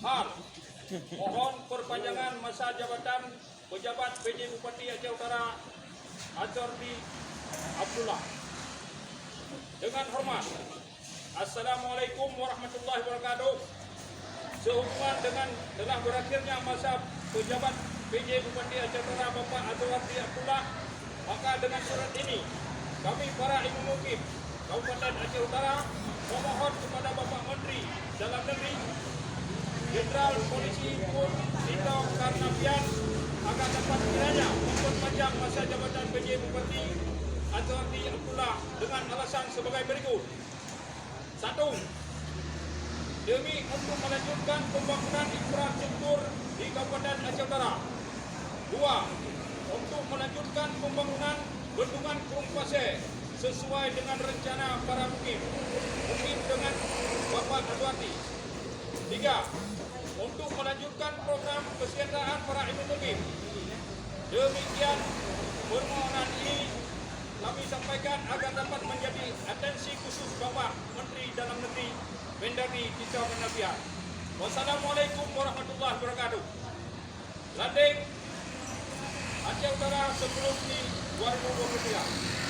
Hal mohon perpanjangan masa jabatan pejabat PJ Bupati Aceh Utara Azwardi Abdullah. Dengan hormat, Assalamualaikum warahmatullahi wabarakatuh. Sehubungan dengan telah berakhirnya masa pejabat PJ Bupati Aceh Utara Bapak Azwardi Abdullah, maka dengan surat ini kami para Imam Mukim Kabupaten Aceh Utara memohon kepada Bapak Menteri Dalam Negeri Jenderal Polisi Pur Tito Karnavian agar dapat kiranya memperpanjang masa jabatan PJ Bupati Azwardi Abdullah dengan alasan sebagai berikut. 1. Demi untuk melanjutkan pembangunan infrastruktur di Kabupaten Aceh Utara. 2. Untuk melanjutkan pembangunan bendungan Kurung Pasir sesuai dengan rencana para mukim dengan Bapak Azwardi. 3. Untuk melanjutkan program kesejahteraan para ibu mukim. Demikian permohonan ini kami sampaikan agar dapat menjadi atensi khusus Bapak Menteri Dalam Negeri Mendagri Tito Karnavian. Wassalamualaikum warahmatullahi wabarakatuh. Landing Aceh Utara sebelum di 2023.